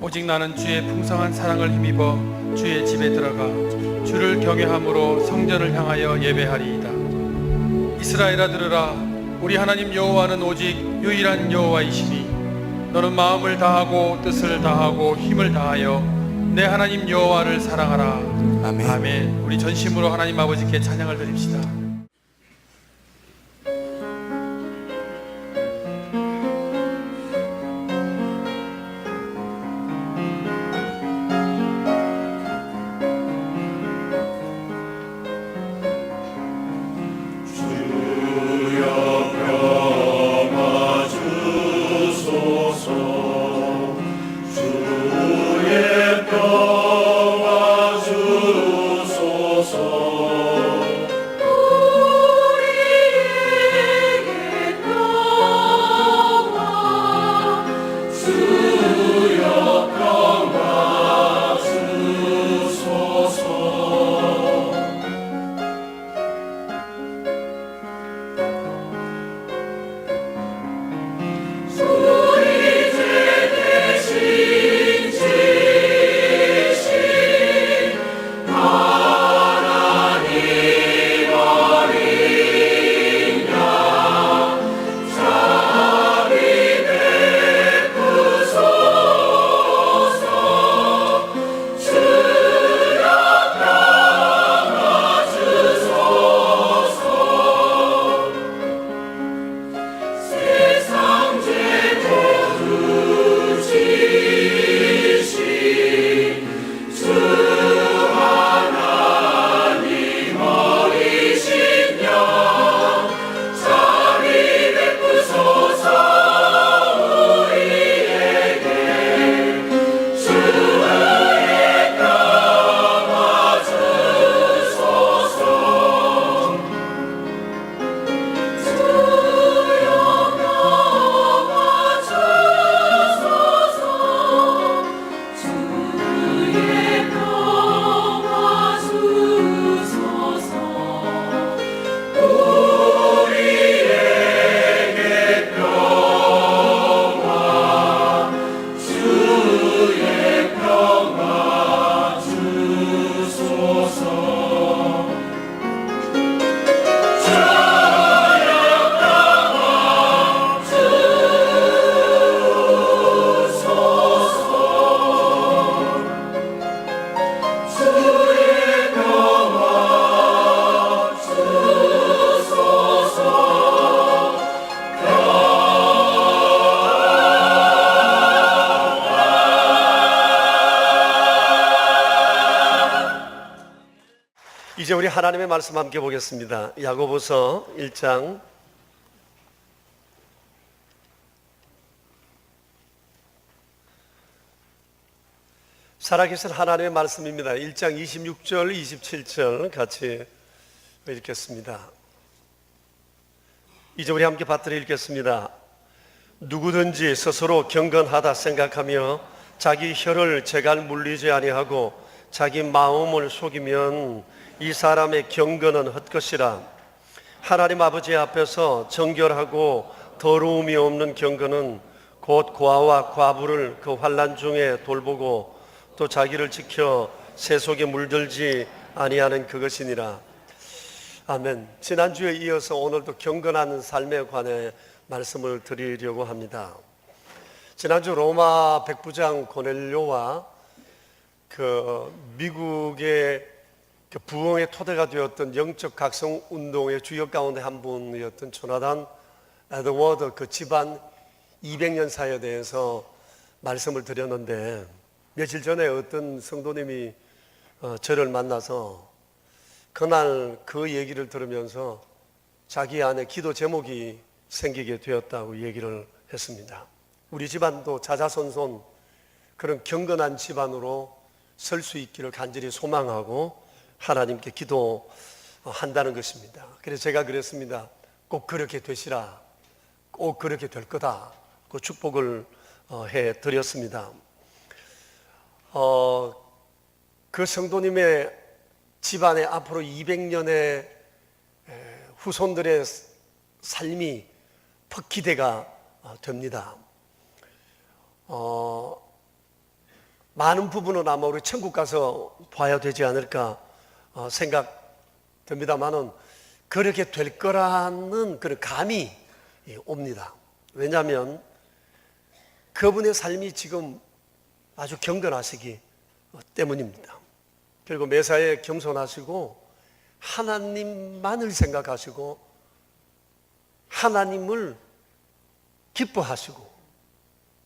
오직 나는 주의 풍성한 사랑을 힘입어 주의 집에 들어가 주를 경외함으로 성전을 향하여 예배하리이다. 이스라엘아 들으라. 우리 하나님 여호와는 오직 유일한 여호와이시니 너는 마음을 다하고 뜻을 다하고 힘을 다하여 내 하나님 여호와를 사랑하라. 아멘. 아멘. 우리 전심으로 하나님 아버지께 찬양을 드립시다. 이제 우리 하나님의 말씀 함께 보겠습니다. 야고보서 1장 살아계신 하나님의 말씀입니다. 1장 26절, 27절 같이 읽겠습니다. 이제 우리 함께 받들어 읽겠습니다. 누구든지 스스로 경건하다 생각하며 자기 혀를 제갈 물리지 아니하고 자기 마음을 속이면 이 사람의 경건은 헛것이라. 하나님 아버지 앞에서 정결하고 더러움이 없는 경건은 곧 고아와 과부를 그 환난 중에 돌보고 또 자기를 지켜 세속에 물들지 아니하는 그것이니라. 아멘. 지난주에 이어서 오늘도 경건한 삶에 관해 말씀을 드리려고 합니다. 지난주 로마 백부장 고넬료와 미국의 부흥의 토대가 되었던 영적 각성 운동의 주역 가운데 한 분이었던 조나단 에드워드 그 집안 200년 사에 대해서 말씀을 드렸는데, 며칠 전에 어떤 성도님이 저를 만나서 그날 그 얘기를 들으면서 자기 안에 기도 제목이 생기게 되었다고 얘기를 했습니다. 우리 집안도 자자손손 그런 경건한 집안으로 설 수 있기를 간절히 소망하고 하나님께 기도한다는 것입니다. 그래서 제가 그랬습니다. 꼭 그렇게 되시라. 꼭 그렇게 될 거다. 그 축복을 해드렸습니다. 그 성도님의 집안에 앞으로 200년의 후손들의 삶이 퍽 기대가 됩니다. 많은 부분은 아마 우리 천국 가서 봐야 되지 않을까 생각됩니다만은 그렇게 될 거라는 그런 감이 옵니다. 왜냐하면 그분의 삶이 지금 아주 경건하시기 때문입니다. 그리고 매사에 겸손하시고 하나님만을 생각하시고 하나님을 기뻐하시고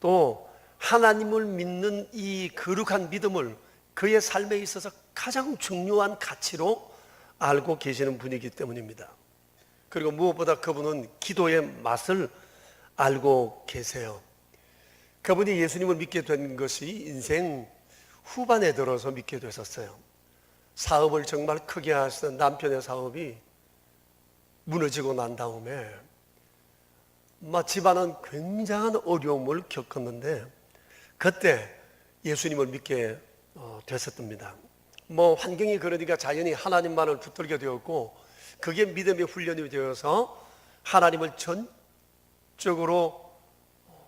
또 하나님을 믿는 이 거룩한 믿음을 그의 삶에 있어서 가장 중요한 가치로 알고 계시는 분이기 때문입니다. 그리고 무엇보다 그분은 기도의 맛을 알고 계세요. 그분이 예수님을 믿게 된 것이 인생 후반에 들어서 믿게 되셨어요. 사업을 정말 크게 하시던 남편의 사업이 무너지고 난 다음에 집안은 굉장한 어려움을 겪었는데 그때 예수님을 믿게 됐었답니다. 환경이 그러니까 자연히 하나님만을 붙들게 되었고 그게 믿음의 훈련이 되어서 하나님을 전적으로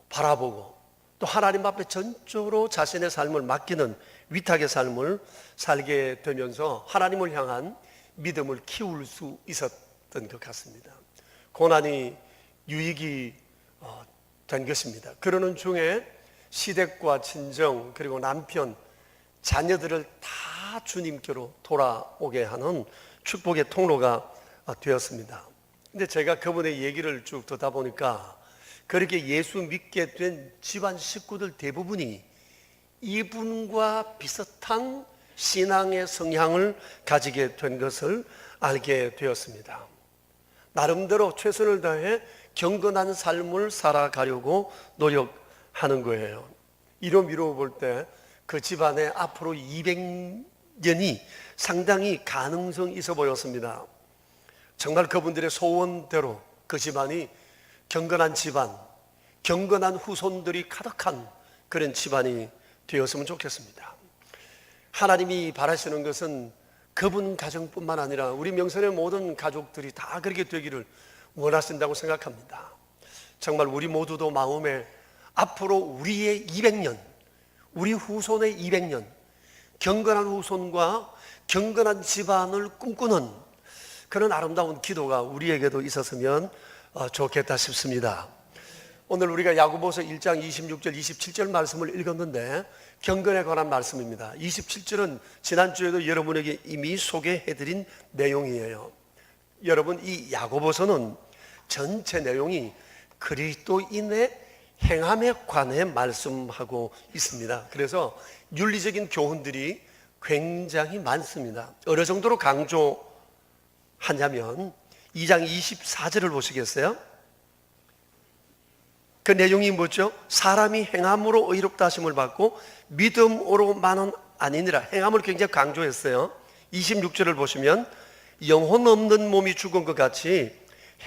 바라보고 또 하나님 앞에 전적으로 자신의 삶을 맡기는 위탁의 삶을 살게 되면서 하나님을 향한 믿음을 키울 수 있었던 것 같습니다. 고난이 유익이 된 것입니다. 그러는 중에 시댁과 친정 그리고 남편, 자녀들을 다 주님께로 돌아오게 하는 축복의 통로가 되었습니다. 근데 제가 그분의 얘기를 쭉 듣다 보니까 그렇게 예수 믿게 된 집안 식구들 대부분이 이분과 비슷한 신앙의 성향을 가지게 된 것을 알게 되었습니다. 나름대로 최선을 다해 경건한 삶을 살아가려고 노력하는 거예요. 이로 미뤄볼 때 그 집안에 앞으로 200년이 상당히 가능성이 있어 보였습니다. 정말 그분들의 소원대로 그 집안이 경건한 집안, 경건한 후손들이 가득한 그런 집안이 되었으면 좋겠습니다. 하나님이 바라시는 것은 그분 가정뿐만 아니라 우리 명선의 모든 가족들이 다 그렇게 되기를 원하신다고 생각합니다. 정말 우리 모두도 마음에 앞으로 우리의 200년, 우리 후손의 200년, 경건한 후손과 경건한 집안을 꿈꾸는 그런 아름다운 기도가 우리에게도 있었으면 좋겠다 싶습니다. 오늘 우리가 야고보서 1장 26절, 27절 말씀을 읽었는데 경건에 관한 말씀입니다. 27절은 지난주에도 여러분에게 이미 소개해드린 내용이에요. 여러분, 이 야고보서는 전체 내용이 그리스도인의 행함에 관해 말씀하고 있습니다. 그래서 윤리적인 교훈들이 굉장히 많습니다. 어느 정도로 강조하냐면 2장 24절을 보시겠어요? 그 내용이 뭐죠? 사람이 행함으로 의롭다 하심을 받고 믿음으로만은 아니니라. 행함을 굉장히 강조했어요. 26절을 보시면 영혼 없는 몸이 죽은 것 같이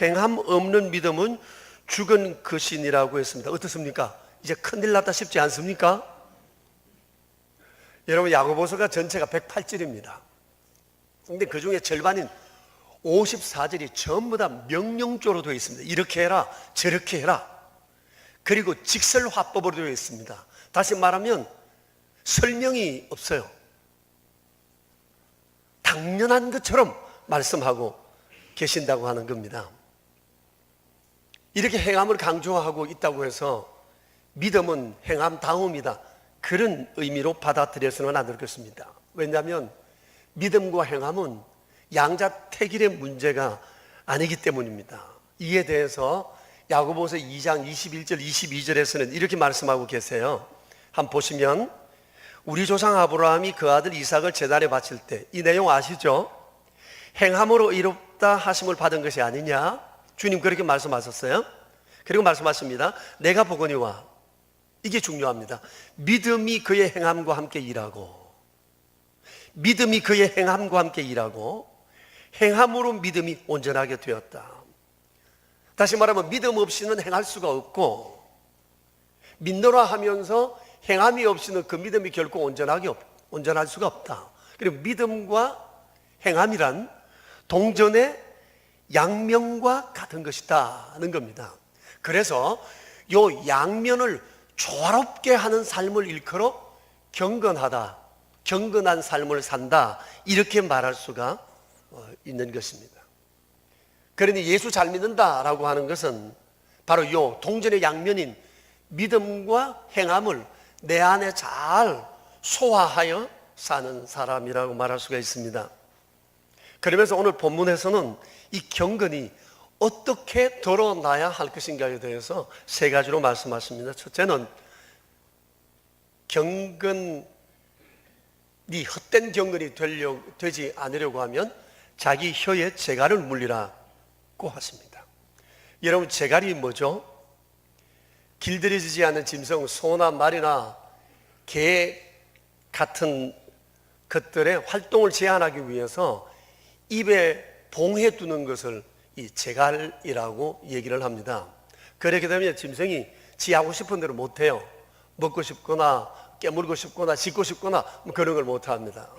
행함 없는 믿음은 죽은 것이니라고 했습니다. 어떻습니까? 이제 큰일 났다 싶지 않습니까? 여러분, 야고보서가 전체가 108절입니다. 근데 그 중에 절반인 54절이 전부 다 명령조로 되어 있습니다. 이렇게 해라, 저렇게 해라. 그리고 직설화법으로 되어 있습니다. 다시 말하면 설명이 없어요. 당연한 것처럼 말씀하고 계신다고 하는 겁니다. 이렇게 행함을 강조하고 있다고 해서 믿음은 행함 다음이다, 그런 의미로 받아들여서는 안 될 것입니다. 왜냐하면 믿음과 행함은 양자택일의 문제가 아니기 때문입니다. 이에 대해서 야고보서 2장 21절 22절에서는 이렇게 말씀하고 계세요. 한번 보시면 우리 조상 아브라함이 그 아들 이삭을 제단에 바칠 때 이 내용 아시죠? 행함으로 의롭다 하심을 받은 것이 아니냐? 주님 그렇게 말씀하셨어요. 그리고 말씀하십니다. 내가 보거니와, 이게 중요합니다. 믿음이 그의 행함과 함께 일하고, 믿음이 그의 행함과 함께 일하고 행함으로 믿음이 온전하게 되었다. 다시 말하면 믿음 없이는 행할 수가 없고, 믿노라 하면서 행함이 없이는 그 믿음이 결코 온전할 수가 없다. 그리고 믿음과 행함이란 동전의 양면과 같은 것이다는 겁니다. 그래서 요 양면을 조화롭게 하는 삶을 일컬어 경건하다, 경건한 삶을 산다, 이렇게 말할 수가 있는 것입니다. 그러니 예수 잘 믿는다라고 하는 것은 바로 요 동전의 양면인 믿음과 행함을 내 안에 잘 소화하여 사는 사람이라고 말할 수가 있습니다. 그러면서 오늘 본문에서는 이 경건이 어떻게 드러나야 할 것인가에 대해서 세 가지로 말씀하십니다. 첫째는 경건이 헛된 경건이 되지 않으려고 하면 자기 혀에 재갈을 물리라고 하십니다. 여러분, 재갈이 뭐죠? 길들여지지 않는 짐승, 소나 말이나 개 같은 것들의 활동을 제한하기 위해서 입에 봉해 두는 것을 이 재갈이라고 얘기를 합니다. 그렇게 되면 짐승이 지 하고 싶은 대로 못해요. 먹고 싶거나 깨물고 싶거나 짖고 싶거나 그런 걸 못합니다.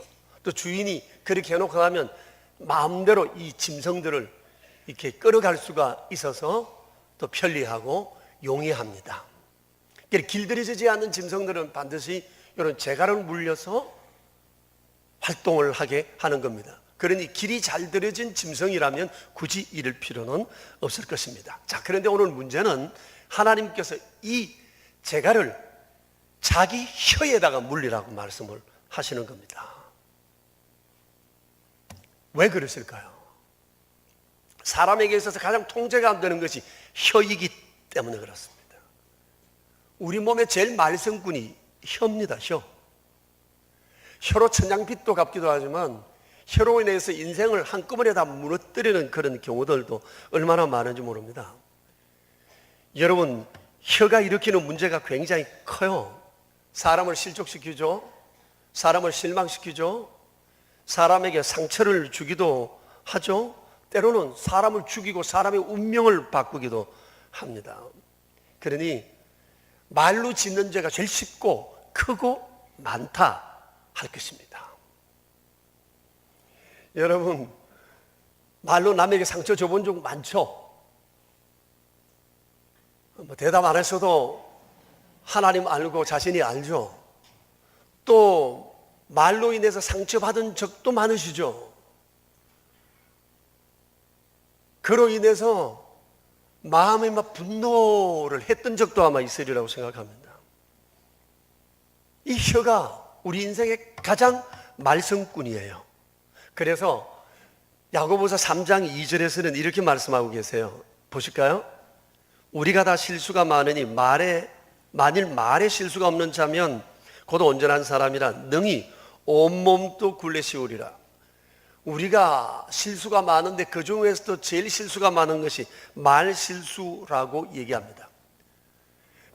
또 주인이 그렇게 해놓고 나면 마음대로 이 짐승들을 이렇게 끌어갈 수가 있어서 또 편리하고 용이합니다. 길들여지지 않는 짐승들은 반드시 이런 재갈을 물려서 활동을 하게 하는 겁니다. 그러니 길이 잘 들여진 짐승이라면 굳이 이럴 필요는 없을 것입니다. 자, 그런데 오늘 문제는 하나님께서 이 재갈을 자기 혀에다가 물리라고 말씀을 하시는 겁니다. 왜 그러실까요? 사람에게 있어서 가장 통제가 안 되는 것이 혀이기 때문에 그렇습니다. 우리 몸의 제일 말썽꾼이 혀입니다. 혀로 천냥빚도 갚기도 하지만 혀로 인해서 인생을 한꺼번에 다 무너뜨리는 그런 경우들도 얼마나 많은지 모릅니다. 여러분, 혀가 일으키는 문제가 굉장히 커요. 사람을 실족시키죠. 사람을 실망시키죠. 사람에게 상처를 주기도 하죠. 때로는 사람을 죽이고 사람의 운명을 바꾸기도 합니다. 그러니 말로 짓는 죄가 제일 쉽고 크고 많다 할 것입니다. 여러분, 말로 남에게 상처 줘본 적 많죠? 대답 안 했어도 하나님 알고 자신이 알죠? 또 말로 인해서 상처받은 적도 많으시죠? 그로 인해서 마음에 막 분노를 했던 적도 아마 있으리라고 생각합니다. 이 혀가 우리 인생의 가장 말썽꾼이에요. 그래서 야고보서 3장 2절에서는 이렇게 말씀하고 계세요. 보실까요? 우리가 다 실수가 많으니 만일 말에 실수가 없는 자면 곧 온전한 사람이라 능히 온몸도 굴레시우리라. 우리가 실수가 많은데 그 중에서도 제일 실수가 많은 것이 말 실수라고 얘기합니다.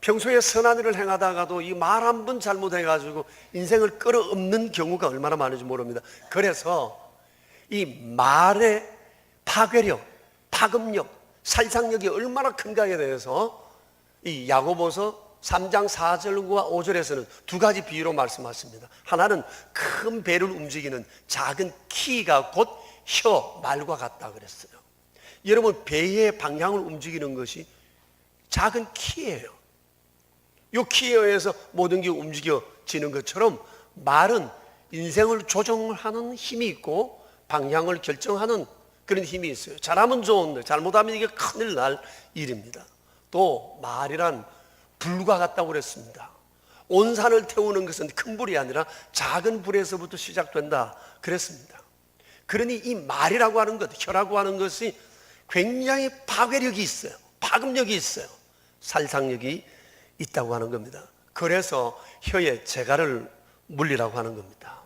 평소에 선한 일을 행하다가도 이 말 한 번 잘못해가지고 인생을 끌어엎는 경우가 얼마나 많은지 모릅니다. 그래서 이 말의 파괴력, 파급력, 살상력이 얼마나 큰가에 대해서 이 야고보서 3장 4절과 5절에서는 두 가지 비유로 말씀하십니다. 하나는 큰 배를 움직이는 작은 키가 곧 혀, 말과 같다 그랬어요. 여러분, 배의 방향을 움직이는 것이 작은 키예요. 이 키에 의해서 모든 게 움직여지는 것처럼 말은 인생을 조정하는 힘이 있고 방향을 결정하는 그런 힘이 있어요. 잘하면 좋은데 잘못하면 이게 큰일 날 일입니다. 또 말이란 불과 같다고 그랬습니다. 온 산을 태우는 것은 큰 불이 아니라 작은 불에서부터 시작된다 그랬습니다. 그러니 이 말이라고 하는 것, 혀라고 하는 것이 굉장히 파괴력이 있어요. 파급력이 있어요. 살상력이 있다고 하는 겁니다. 그래서 혀에 재갈을 물리라고 하는 겁니다.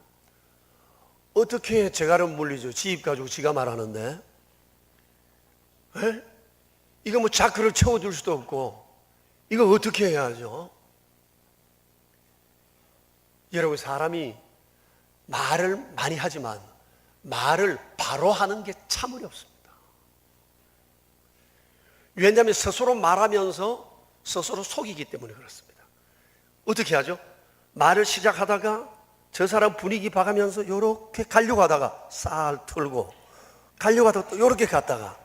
어떻게 재갈을 물리죠? 지 입 가지고 지가 말하는데, 이거 뭐 자크를 채워줄 수도 없고 이거 어떻게 해야 하죠? 여러분, 사람이 말을 많이 하지만 말을 바로 하는 게 참 어렵습니다. 왜냐하면 스스로 말하면서 스스로 속이기 때문에 그렇습니다. 어떻게 하죠? 말을 시작하다가 저 사람 분위기 봐가면서 이렇게 가려고 하다가 쌀 털고 가려고 하다가 또 이렇게 갔다가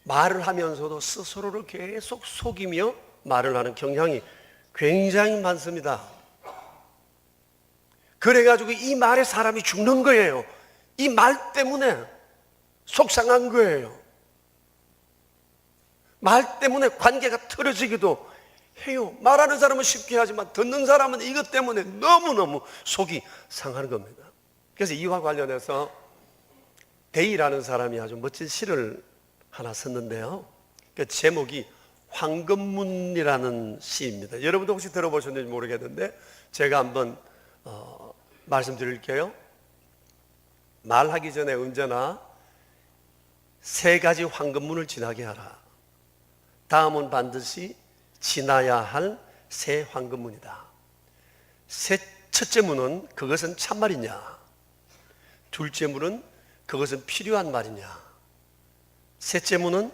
말을 하면서도 스스로를 계속 속이며 말을 하는 경향이 굉장히 많습니다. 그래가지고 이 말에 사람이 죽는 거예요. 이 말 때문에 속상한 거예요. 말 때문에 관계가 틀어지기도 해요. 말하는 사람은 쉽게 하지만 듣는 사람은 이것 때문에 너무너무 속이 상하는 겁니다. 그래서 이와 관련해서 데이라는 사람이 아주 멋진 시를 하나 썼는데요. 그 제목이 황금문이라는 시입니다. 여러분도 혹시 들어보셨는지 모르겠는데 제가 한번 말씀드릴게요. 말하기 전에 언제나 3가지 황금문을 지나게 하라. 다음은 반드시 지나야 할 새 황금문이다. 첫째 문은 그것은 참말이냐? 둘째 문은 그것은 필요한 말이냐? 셋째 문은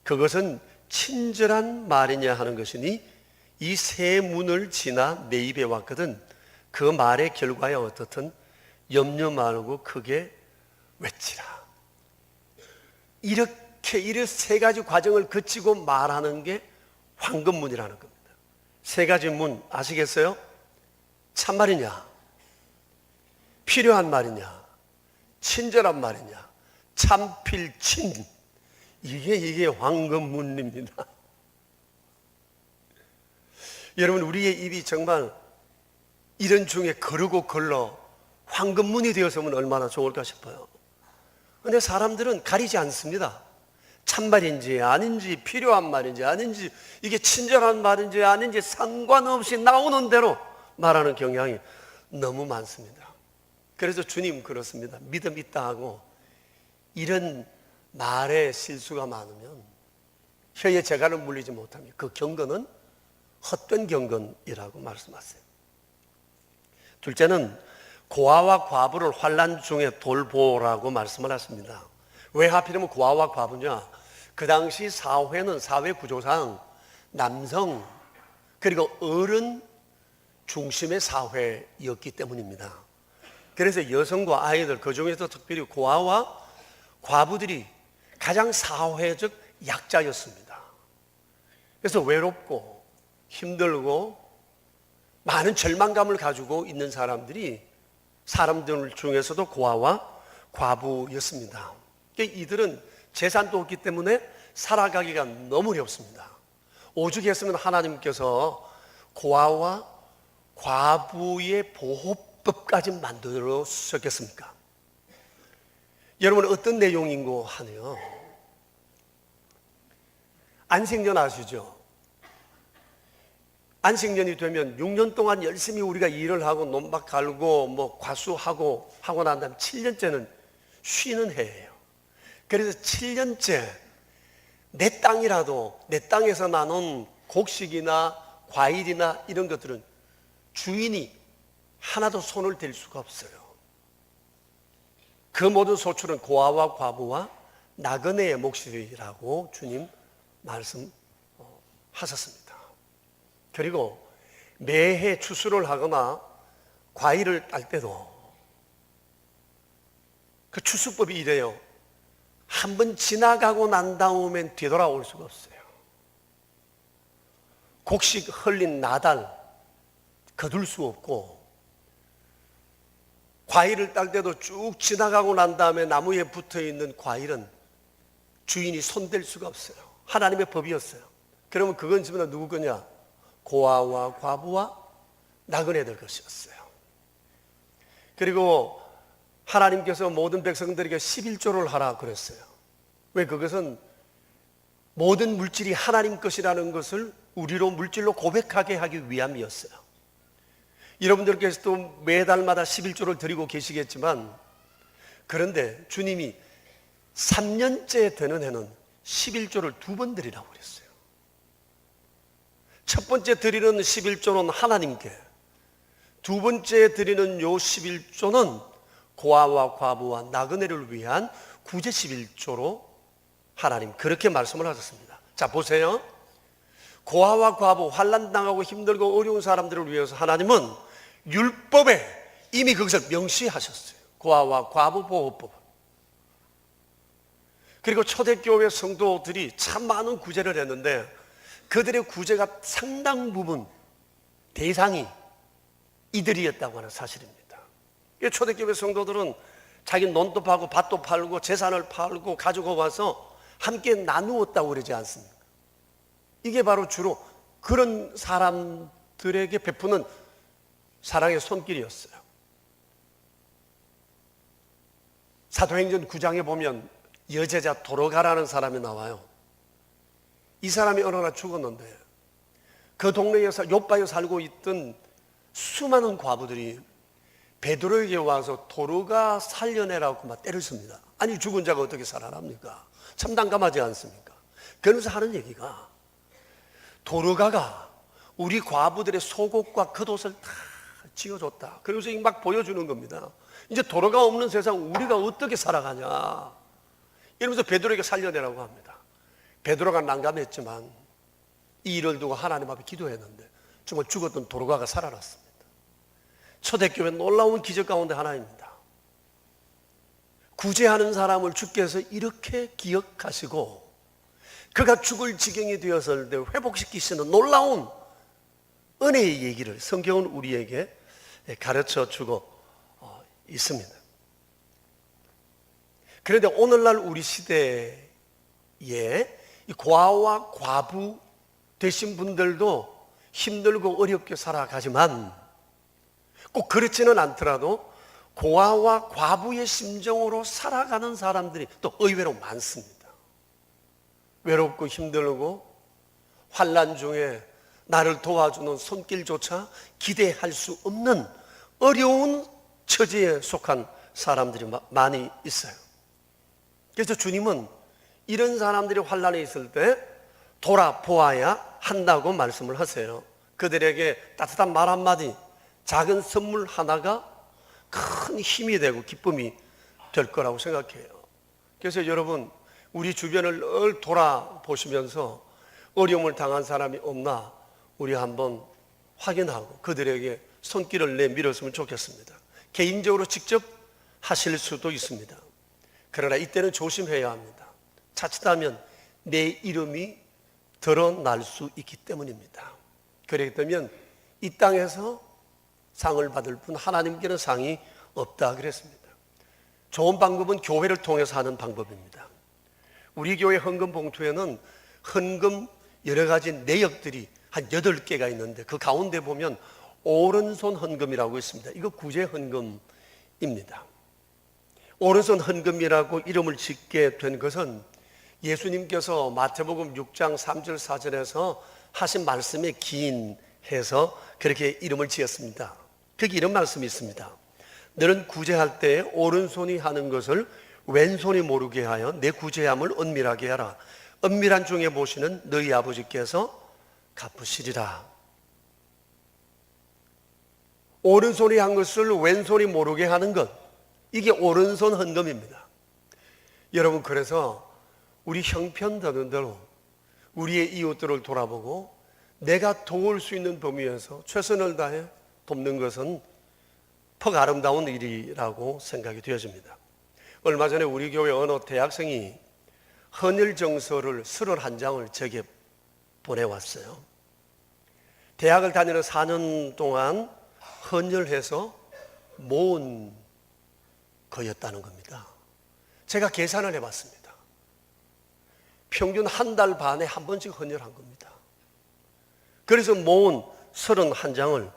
그것은 친절한 말이냐 하는 것이니 이 세 문을 지나 내 입에 왔거든 그 말의 결과에 어떻든 염려 말고 크게 외치라. 이렇게 3가지 과정을 거치고 말하는 게 황금문이라는 겁니다. 3가지 문 아시겠어요? 참말이냐? 필요한 말이냐? 친절한 말이냐? 참필친. 이게 황금문입니다. 여러분, 우리의 입이 정말 이런 중에 거르고 걸러 황금문이 되었으면 얼마나 좋을까 싶어요. 그런데 사람들은 가리지 않습니다. 참말인지 아닌지, 필요한 말인지 아닌지, 이게 친절한 말인지 아닌지 상관없이 나오는 대로 말하는 경향이 너무 많습니다. 그래서 주님 그렇습니다. 믿음 있다 하고 이런 말에 실수가 많으면 혀의 재갈을 물리지 못하면 그 경건은 헛된 경건이라고 말씀하세요. 둘째는 고아와 과부를 환난 중에 돌보라고 말씀을 하십니다. 왜 하필이면 고아와 과부냐? 그 당시 사회는 사회 구조상 남성 그리고 어른 중심의 사회였기 때문입니다. 그래서 여성과 아이들, 그 중에서 특별히 고아와 과부들이 가장 사회적 약자였습니다. 그래서 외롭고 힘들고 많은 절망감을 가지고 있는 사람들 중에서도 고아와 과부였습니다. 이들은 재산도 없기 때문에 살아가기가 너무 어렵습니다. 오죽했으면 하나님께서 고아와 과부의 보호법까지 만들어 주셨겠습니까? 여러분, 어떤 내용인고 하네요. 안식년 아시죠? 안식년이 되면 6년 동안 열심히 우리가 일을 하고 논밭 갈고 과수하고 하고 난 다음 7년째는 쉬는 해예요. 그래서 7년째 내 땅이라도 내 땅에서 나는 곡식이나 과일이나 이런 것들은 주인이 하나도 손을 댈 수가 없어요. 그 모든 소출은 고아와 과부와 나그네의 몫이라고 주님 말씀하셨습니다. 그리고 매해 추수를 하거나 과일을 딸 때도 그 추수법이 이래요. 한번 지나가고 난 다음엔 되돌아올 수가 없어요. 곡식 흘린 나달 거둘 수 없고, 과일을 딸 때도 쭉 지나가고 난 다음에 나무에 붙어있는 과일은 주인이 손댈 수가 없어요. 하나님의 법이었어요. 그러면 그건 지금 누구 거냐? 고아와 과부와 나그네들 것이었어요. 그리고 하나님께서 모든 백성들에게 11조를 하라 그랬어요. 왜? 그것은 모든 물질이 하나님 것이라는 것을 우리로 물질로 고백하게 하기 위함이었어요. 여러분들께서도 매달마다 11조를 드리고 계시겠지만, 그런데 주님이 3년째 되는 해는 11조를 2번 드리라고 그랬어요. 첫 번째 드리는 11조는 하나님께, 두 번째 드리는 요 11조는 고아와 과부와 나그네를 위한 구제 11조로 하나님 그렇게 말씀을 하셨습니다. 자, 보세요. 고아와 과부, 환난 당하고 힘들고 어려운 사람들을 위해서 하나님은 율법에 이미 그것을 명시하셨어요. 고아와 과부 보호법. 그리고 초대교회 성도들이 참 많은 구제를 했는데 그들의 구제가 상당 부분 대상이 이들이었다고 하는 사실입니다. 초대교회 성도들은 자기 논도 파고 밭도 팔고 재산을 팔고 가지고 와서 함께 나누었다고 그러지 않습니까? 이게 바로 주로 그런 사람들에게 베푸는 사랑의 손길이었어요. 사도행전 9장에 보면 여제자 도로가라는 사람이 나와요. 이 사람이 어느 날 죽었는데 그 동네에서 요바에 살고 있던 수많은 과부들이 베드로에게 와서 도로가 살려내라고 막 때렸습니다. 아니 죽은 자가 어떻게 살아납니까? 참 난감하지 않습니까? 그러면서 하는 얘기가 도로가가 우리 과부들의 속옷과 겉옷을 다 지어줬다. 그러면서 막 보여주는 겁니다. 이제 도로가 없는 세상 우리가 어떻게 살아가냐 이러면서 베드로에게 살려내라고 합니다. 베드로가 난감했지만 이 일을 두고 하나님 앞에 기도했는데 정말 죽었던 도로가가 살아났습니다. 초대교회 놀라운 기적 가운데 하나입니다. 구제하는 사람을 주께서 이렇게 기억하시고 그가 죽을 지경이 되었을 때 회복시키시는 놀라운 은혜의 얘기를 성경은 우리에게 가르쳐 주고 있습니다. 그런데 오늘날 우리 시대에 이 고아와 과부 되신 분들도 힘들고 어렵게 살아가지만 꼭 그렇지는 않더라도 고아와 과부의 심정으로 살아가는 사람들이 또 의외로 많습니다. 외롭고 힘들고 환난 중에 나를 도와주는 손길조차 기대할 수 없는 어려운 처지에 속한 사람들이 많이 있어요. 그래서 주님은 이런 사람들이 환난에 있을 때 돌아보아야 한다고 말씀을 하세요. 그들에게 따뜻한 말 한마디, 작은 선물 하나가 큰 힘이 되고 기쁨이 될 거라고 생각해요. 그래서 여러분 우리 주변을 늘 돌아보시면서 어려움을 당한 사람이 없나 우리 한번 확인하고 그들에게 손길을 내밀었으면 좋겠습니다. 개인적으로 직접 하실 수도 있습니다. 그러나 이때는 조심해야 합니다. 자칫하면 내 이름이 드러날 수 있기 때문입니다. 그렇기 때문에 이 땅에서 상을 받을 뿐 하나님께는 상이 없다 그랬습니다. 좋은 방법은 교회를 통해서 하는 방법입니다. 우리 교회 헌금 봉투에는 헌금 여러 가지 내역들이 한 8개가 있는데 그 가운데 보면 오른손 헌금이라고 있습니다. 이거 구제 헌금입니다. 오른손 헌금이라고 이름을 짓게 된 것은 예수님께서 마태복음 6장 3절 4절에서 하신 말씀에 기인해서 그렇게 이름을 지었습니다. 거기 이런 말씀이 있습니다. 너는 구제할 때 오른손이 하는 것을 왼손이 모르게 하여 내 구제함을 은밀하게 하라. 은밀한 중에 보시는 너희 아버지께서 갚으시리라. 오른손이 한 것을 왼손이 모르게 하는 것, 이게 오른손 헌금입니다. 여러분, 그래서 우리 형편되는 대로 우리의 이웃들을 돌아보고 내가 도울 수 있는 범위에서 최선을 다해 돕는 것은 퍽 아름다운 일이라고 생각이 되어집니다. 얼마 전에 우리 교회 어느 대학생이 헌혈 정서를 31장을 제게 보내왔어요. 대학을 다니는 4년 동안 헌혈해서 모은 거였다는 겁니다. 제가 계산을 해봤습니다. 평균 한 달 반에 한 번씩 헌혈한 겁니다. 그래서 모은 31장을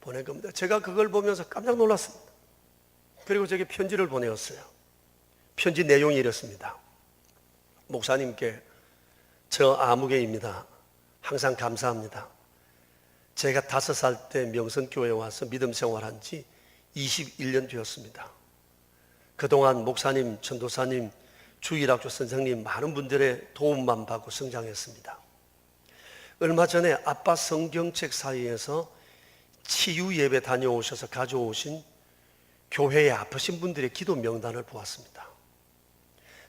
보낸 겁니다. 제가 그걸 보면서 깜짝 놀랐습니다. 그리고 제게 편지를 보내었어요. 편지 내용이 이렇습니다. 목사님께 저 아무개입니다. 항상 감사합니다. 제가 5살 때 명성교회에 와서 믿음 생활한 지 21년 되었습니다. 그동안 목사님, 전도사님, 주일학교 선생님 많은 분들의 도움만 받고 성장했습니다. 얼마 전에 아빠 성경책 사이에서 치유 예배 다녀오셔서 가져오신 교회에 아프신 분들의 기도 명단을 보았습니다.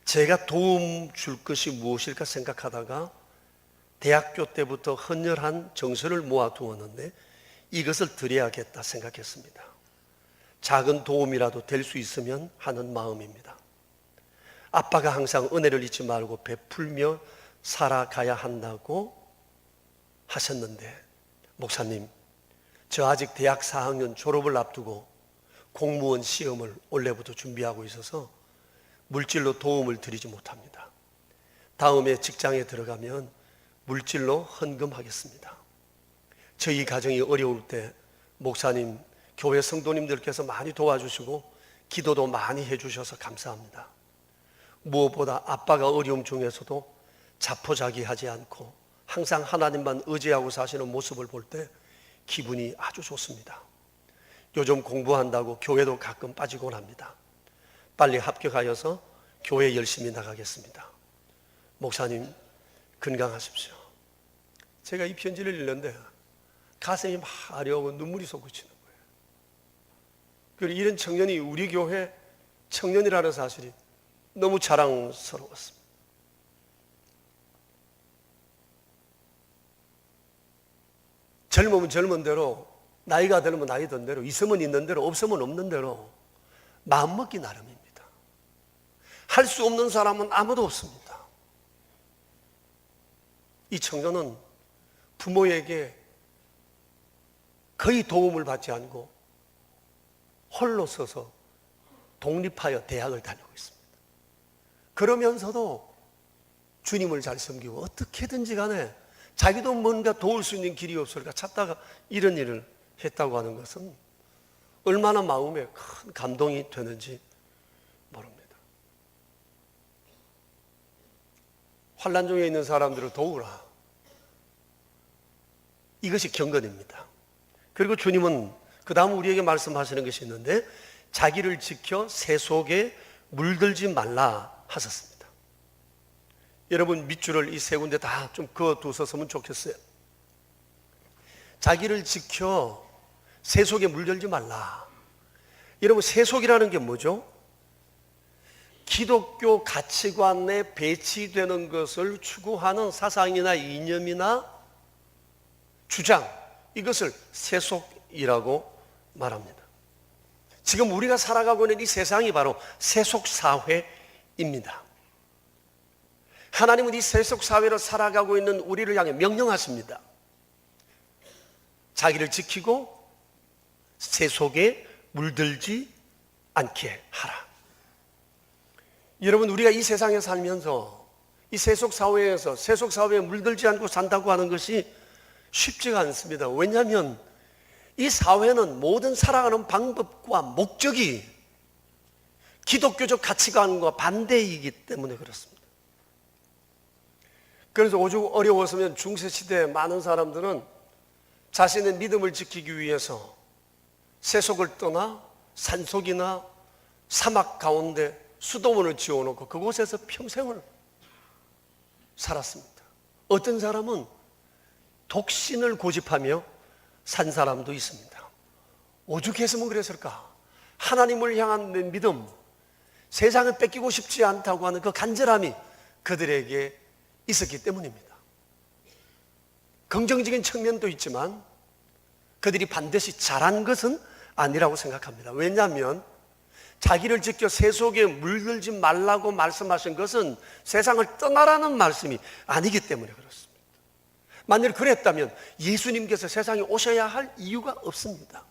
제가 도움 줄 것이 무엇일까 생각하다가 대학교 때부터 헌혈한 정서를 모아두었는데 이것을 드려야겠다 생각했습니다. 작은 도움이라도 될 수 있으면 하는 마음입니다. 아빠가 항상 은혜를 잊지 말고 베풀며 살아가야 한다고 하셨는데 목사님, 저 아직 대학 4학년 졸업을 앞두고 공무원 시험을 올해부터 준비하고 있어서 물질로 도움을 드리지 못합니다. 다음에 직장에 들어가면 물질로 헌금하겠습니다. 저희 가정이 어려울 때 목사님, 교회 성도님들께서 많이 도와주시고 기도도 많이 해주셔서 감사합니다. 무엇보다 아빠가 어려움 중에서도 자포자기하지 않고 항상 하나님만 의지하고 사시는 모습을 볼 때 기분이 아주 좋습니다. 요즘 공부한다고 교회도 가끔 빠지곤 합니다. 빨리 합격하여서 교회 열심히 나가겠습니다. 목사님 건강하십시오. 제가 이 편지를 읽는데 가슴이 막 아려하고 눈물이 솟구치는 거예요. 그리고 이런 청년이 우리 교회 청년이라는 사실이 너무 자랑스러웠습니다. 젊으면 젊은 대로, 나이가 들면 나이 든 대로, 있으면 있는 대로, 없으면 없는 대로 마음먹기 나름입니다. 할 수 없는 사람은 아무도 없습니다. 이 청년은 부모에게 거의 도움을 받지 않고 홀로 서서 독립하여 대학을 다니고 있습니다. 그러면서도 주님을 잘 섬기고 어떻게든지 간에 자기도 뭔가 도울 수 있는 길이 없을까 찾다가 이런 일을 했다고 하는 것은 얼마나 마음에 큰 감동이 되는지 모릅니다. 환난 중에 있는 사람들을 도우라. 이것이 경건입니다. 그리고 주님은 그 다음 우리에게 말씀하시는 것이 있는데 자기를 지켜 새 속에 물들지 말라 하셨습니다. 여러분 밑줄을 이 세 군데 다 좀 그어두셨으면 좋겠어요. 자기를 지켜 새 속에 물들지 말라. 여러분 새 속이라는 게 뭐죠? 기독교 가치관에 배치되는 것을 추구하는 사상이나 이념이나 주장, 이것을 세속이라고 말합니다. 지금 우리가 살아가고 있는 이 세상이 바로 세속사회입니다. 하나님은 이 세속사회로 살아가고 있는 우리를 향해 명령하십니다. 자기를 지키고 세속에 물들지 않게 하라. 여러분 우리가 이 세상에 살면서 이 세속사회에서 세속사회에 물들지 않고 산다고 하는 것이 쉽지가 않습니다. 왜냐하면 이 사회는 모든 살아가는 방법과 목적이 기독교적 가치관과 반대이기 때문에 그렇습니다. 그래서 오죽 어려웠으면 중세시대에 많은 사람들은 자신의 믿음을 지키기 위해서 세속을 떠나 산속이나 사막 가운데 수도원을 지어놓고 그곳에서 평생을 살았습니다. 어떤 사람은 독신을 고집하며 산 사람도 있습니다. 오죽했으면 그랬을까? 하나님을 향한 내 믿음, 세상을 뺏기고 싶지 않다고 하는 그 간절함이 그들에게 있었기 때문입니다. 긍정적인 측면도 있지만 그들이 반드시 잘한 것은 아니라고 생각합니다. 왜냐하면 자기를 지켜 세속에 물들지 말라고 말씀하신 것은 세상을 떠나라는 말씀이 아니기 때문에 그렇습니다. 만일 그랬다면 예수님께서 세상에 오셔야 할 이유가 없습니다.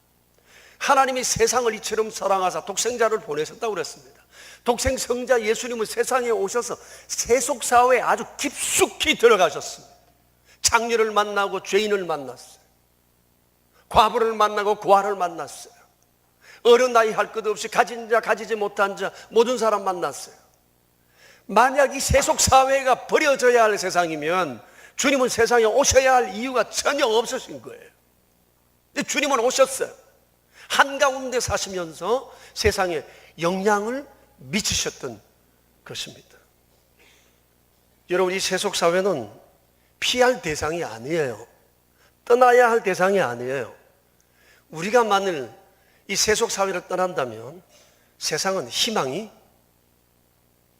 하나님이 세상을 이처럼 사랑하사 독생자를 보내셨다고 그랬습니다. 독생성자 예수님은 세상에 오셔서 세속사회에 아주 깊숙이 들어가셨습니다. 장녀를 만나고 죄인을 만났어요. 과부를 만나고 고아를 만났어요. 어른 나이 할 것 없이 가진 자 가지지 못한 자 모든 사람 만났어요. 만약 이 세속사회가 버려져야 할 세상이면 주님은 세상에 오셔야 할 이유가 전혀 없으신 거예요. 근데 주님은 오셨어요. 한가운데 사시면서 세상에 영향을 미치셨던 것입니다. 여러분 이 세속사회는 피할 대상이 아니에요. 떠나야 할 대상이 아니에요. 우리가 만일 이 세속사회를 떠난다면 세상은 희망이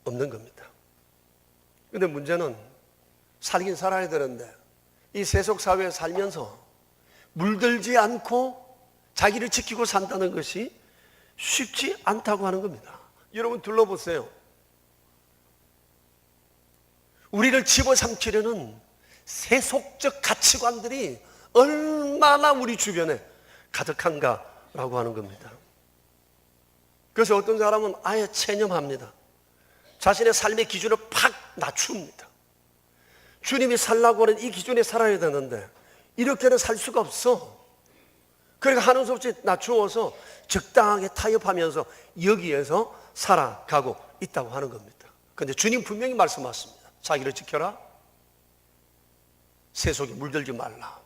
없는 겁니다. 그런데 문제는 살긴 살아야 되는데 이 세속사회에 살면서 물들지 않고 자기를 지키고 산다는 것이 쉽지 않다고 하는 겁니다. 여러분 둘러보세요. 우리를 집어삼키려는 세속적 가치관들이 얼마나 우리 주변에 가득한가라고 하는 겁니다. 그래서 어떤 사람은 아예 체념합니다. 자신의 삶의 기준을 팍 낮춥니다. 주님이 살라고 하는 이 기준에 살아야 되는데 이렇게는 살 수가 없어. 그러니까 하는 수 없이 낮추어서 적당하게 타협하면서 여기에서 살아가고 있다고 하는 겁니다. 그런데 주님 분명히 말씀하십니다. 자기를 지켜라. 세속에 물들지 말라.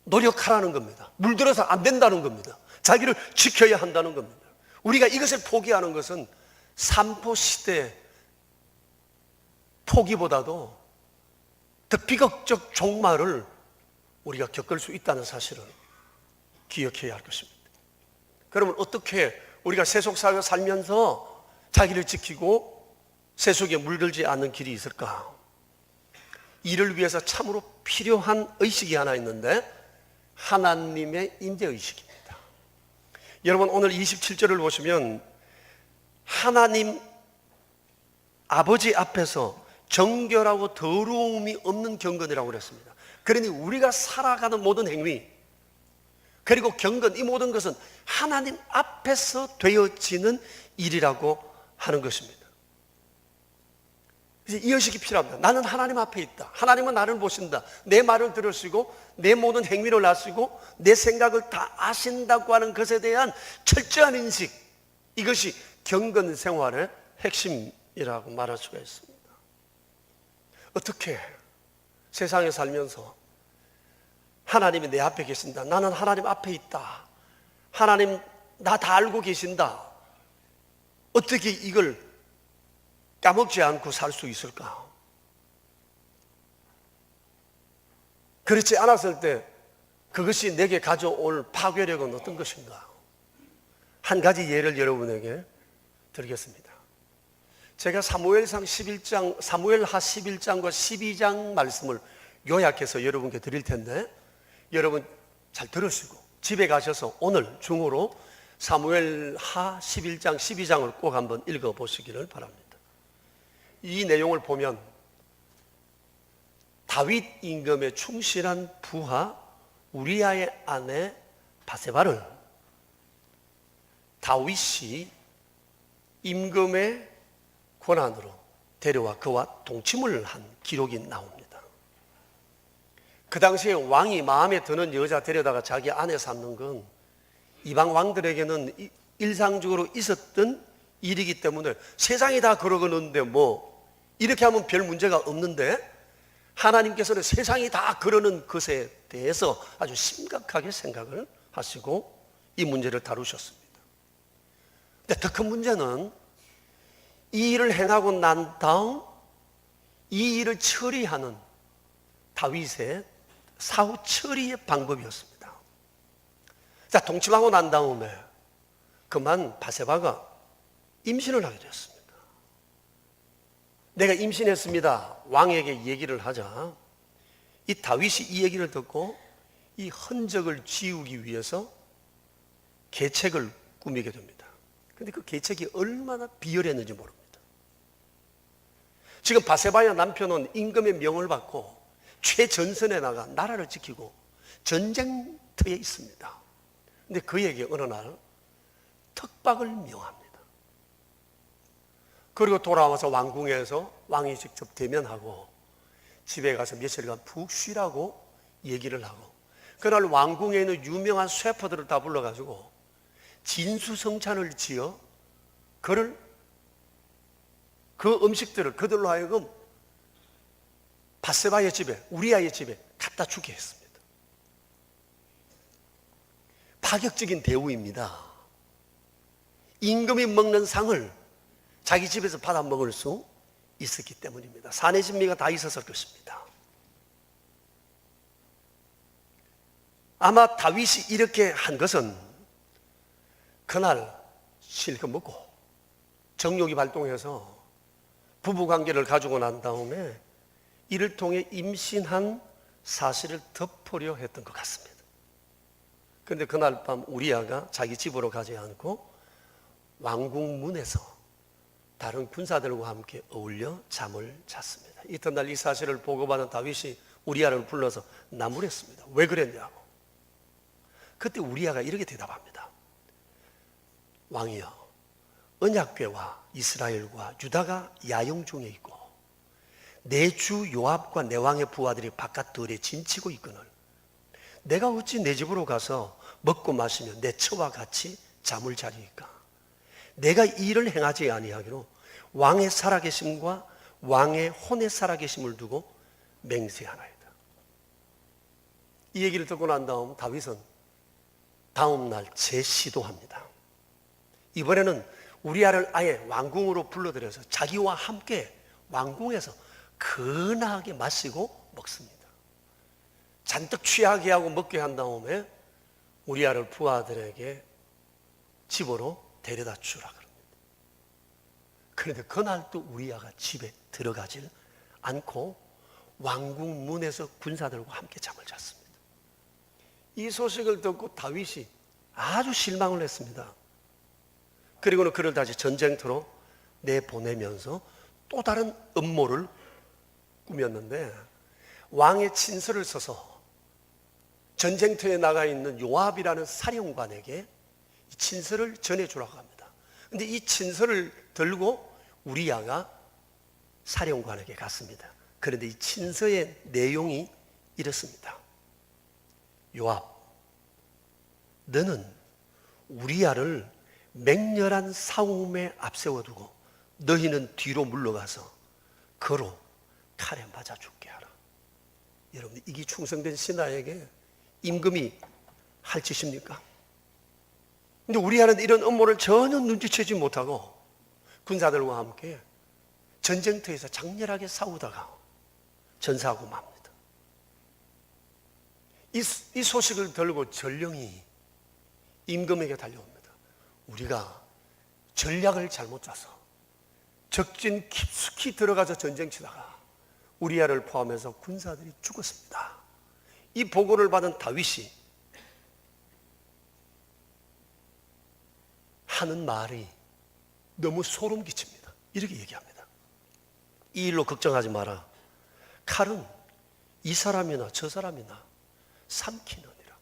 노력하라는 겁니다. 물들어서 안 된다는 겁니다. 자기를 지켜야 한다는 겁니다. 우리가 이것을 포기하는 것은 삼포시대 포기보다도 더 비극적 종말을 우리가 겪을 수 있다는 사실을 기억해야 할 것입니다. 그러면 어떻게 우리가 세속사회에 살면서 자기를 지키고 세속에 물들지 않는 길이 있을까? 이를 위해서 참으로 필요한 의식이 하나 있는데 하나님의 임재의식입니다. 여러분 오늘 27절을 보시면 하나님 아버지 앞에서 정결하고 더러움이 없는 경건이라고 그랬습니다. 그러니 우리가 살아가는 모든 행위 그리고 경건 이 모든 것은 하나님 앞에서 되어지는 일이라고 하는 것입니다. 이 의식이 필요합니다. 나는 하나님 앞에 있다. 하나님은 나를 보신다. 내 말을 들으시고 내 모든 행위를 아시고 내 생각을 다 아신다고 하는 것에 대한 철저한 인식, 이것이 경건 생활의 핵심이라고 말할 수가 있습니다. 어떻게 세상에 살면서 하나님이 내 앞에 계신다. 나는 하나님 앞에 있다. 하나님 나 다 알고 계신다. 어떻게 이걸 까먹지 않고 살 수 있을까? 그렇지 않았을 때 그것이 내게 가져올 파괴력은 어떤 것인가? 한 가지 예를 여러분에게 드리겠습니다. 제가 사무엘하 11장과 12장 말씀을 요약해서 여러분께 드릴 텐데 여러분 잘 들으시고 집에 가셔서 오늘 중으로 사무엘하 11장 12장을 꼭 한번 읽어보시기를 바랍니다. 이 내용을 보면 다윗 임금의 충실한 부하 우리아의 아내 바세바를 다윗이 임금의 권한으로 데려와 그와 동침을 한 기록이 나옵니다. 그 당시에 왕이 마음에 드는 여자 데려다가 자기 아내 삼는 건 이방 왕들에게는 일상적으로 있었던 일이기 때문에 세상이 다 그러는데 뭐 이렇게 하면 별 문제가 없는데 하나님께서는 세상이 다 그러는 것에 대해서 아주 심각하게 생각을 하시고 이 문제를 다루셨습니다. 근데 더 큰 문제는 이 일을 행하고 난 다음 이 일을 처리하는 다윗의 사후 처리의 방법이었습니다. 자, 동침하고 난 다음에 그만 바세바가 임신을 하게 되었습니다. 내가 임신했습니다. 왕에게 얘기를 하자. 이 다윗이 이 얘기를 듣고 이 흔적을 지우기 위해서 계책을 꾸미게 됩니다. 그런데 그 계책이 얼마나 비열했는지 모릅니다. 지금 바세바의 남편은 임금의 명을 받고 최전선에 나가 나라를 지키고 전쟁터에 있습니다. 근데 그에게 어느 날 특박을 명합니다. 그리고 돌아와서 왕궁에서 왕이 직접 대면하고 집에 가서 며칠간 푹 쉬라고 얘기를 하고 그날 왕궁에 있는 유명한 셰프들을 다 불러가지고 진수성찬을 지어 그 음식들을 그들로 하여금 바세바의 집에 우리아의 집에 갖다 주게 했습니다. 파격적인 대우입니다. 임금이 먹는 상을 자기 집에서 받아 먹을 수 있었기 때문입니다. 사내 진미가 다 있었을 것입니다. 아마 다윗이 이렇게 한 것은 그날 실컷 먹고 정욕이 발동해서 부부관계를 가지고 난 다음에 이를 통해 임신한 사실을 덮으려 했던 것 같습니다. 그런데 그날 밤 우리아가 자기 집으로 가지 않고 왕궁 문에서 다른 군사들과 함께 어울려 잠을 잤습니다. 이튿날 이 사실을 보고받은 다윗이 우리아를 불러서 나무랬습니다. 왜 그랬냐고. 그때 우리아가 이렇게 대답합니다. 왕이여, 언약궤와 이스라엘과 유다가 야영 중에 있고 내 주 요압과 내 왕의 부하들이 바깥 들에 진치고 있거늘 내가 어찌 내 집으로 가서 먹고 마시며 내 처와 같이 잠을 자리이까. 내가 이 일을 행하지 아니하기로 왕의 살아계심과 왕의 혼의 살아계심을 두고 맹세하나이다. 이 얘기를 듣고 난 다음 다윗은 다음 날 재시도합니다. 이번에는 우리아를 아예 왕궁으로 불러들여서 자기와 함께 왕궁에서 근하게 마시고 먹습니다. 잔뜩 취하게 하고 먹게 한 다음에 우리아를 부하들에게 집으로 데려다 주라 그럽니다. 그런데 그날도 우리아가 집에 들어가질 않고 왕궁 문에서 군사들과 함께 잠을 잤습니다. 이 소식을 듣고 다윗이 아주 실망을 했습니다. 그리고는 그를 다시 전쟁터로 내보내면서 또 다른 음모를 꾸몄는데 왕의 친서를 써서 전쟁터에 나가 있는 요압이라는 사령관에게 이 친서를 전해주라고 합니다. 그런데 이 친서를 들고 우리아가 사령관에게 갔습니다. 그런데 이 친서의 내용이 이렇습니다. 요압, 너는 우리아를 맹렬한 싸움에 앞세워두고 너희는 뒤로 물러가서 그로 칼에 맞아 죽게 하라. 여러분, 이게 충성된 신하에게 임금이 할 짓입니까? 근데 우리아는 이런 음모를 전혀 눈치채지 못하고 군사들과 함께 전쟁터에서 장렬하게 싸우다가 전사하고 맙니다. 이 소식을 들고 전령이 임금에게 달려옵니다. 우리가 전략을 잘못 짜서 적진 깊숙이 들어가서 전쟁 치다가 우리아를 포함해서 군사들이 죽었습니다. 이 보고를 받은 다윗이 하는 말이 너무 소름 끼칩니다. 이렇게 얘기합니다. 이 일로 걱정하지 마라. 칼은 이 사람이나 저 사람이나 삼키느니라.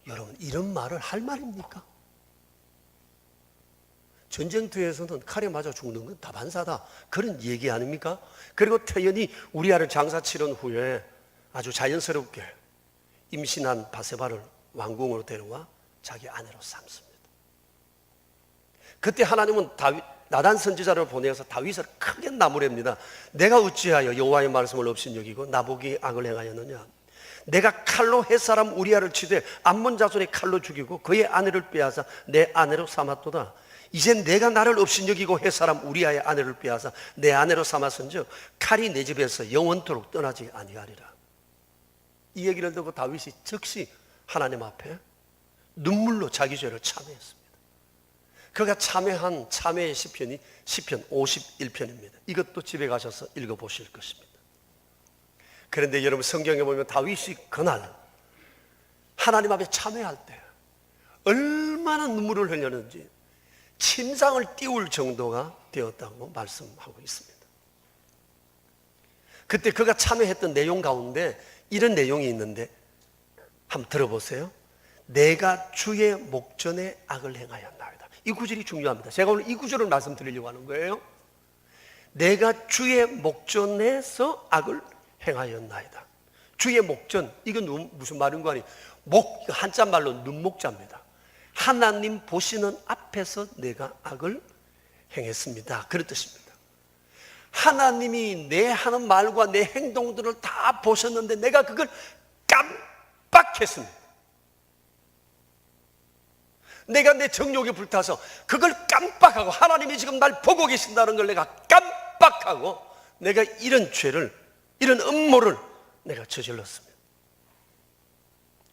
여러분, 이런 말을 할 말입니까? 전쟁터에서는 칼에 맞아 죽는 건 다반사다, 그런 얘기 아닙니까? 그리고 태연히 우리아를 장사 치른 후에 아주 자연스럽게 임신한 바세바를 왕궁으로 데려와 자기 아내로 삼습니다. 그때 하나님은 나단 선지자를 보내서 다윗을 크게 나무랍니다. 내가 어찌하여 여호와의 말씀을 업신여기고 나보기 악을 행하였느냐. 내가 칼로 햇사람 우리아를 치되 암몬 자손의 칼로 죽이고 그의 아내를 빼앗아 내 아내로 삼았도다. 이제 내가 나를 업신여기고 햇사람 우리아의 아내를 빼앗아 내 아내로 삼았은즉 칼이 내 집에서 영원토록 떠나지 아니하리라. 이 얘기를 듣고 다윗이 즉시 하나님 앞에 눈물로 자기 죄를 참회했습니다. 그가 참회한 참회의 시편이 시편 51편입니다. 이것도 집에 가셔서 읽어보실 것입니다. 그런데 여러분, 성경에 보면 다윗이 그날 하나님 앞에 참회할 때 얼마나 눈물을 흘렸는지 침상을 띄울 정도가 되었다고 말씀하고 있습니다. 그때 그가 참회했던 내용 가운데 이런 내용이 있는데 한번 들어보세요. 내가 주의 목전에 악을 행하였나이다. 이 구절이 중요합니다. 제가 오늘 이 구절을 말씀드리려고 하는 거예요. 내가 주의 목전에서 악을 행하였나이다. 주의 목전, 이건 무슨 말인 거 아니에요? 한자말로 눈목자입니다. 하나님 보시는 앞에서 내가 악을 행했습니다, 그런 뜻입니다. 하나님이 내 하는 말과 내 행동들을 다 보셨는데 내가 그걸 깜빡했습니다. 내가 내 정욕에 불타서 그걸 깜빡하고 하나님이 지금 날 보고 계신다는 걸 내가 깜빡하고 내가 이런 죄를, 이런 음모를 내가 저질렀습니다.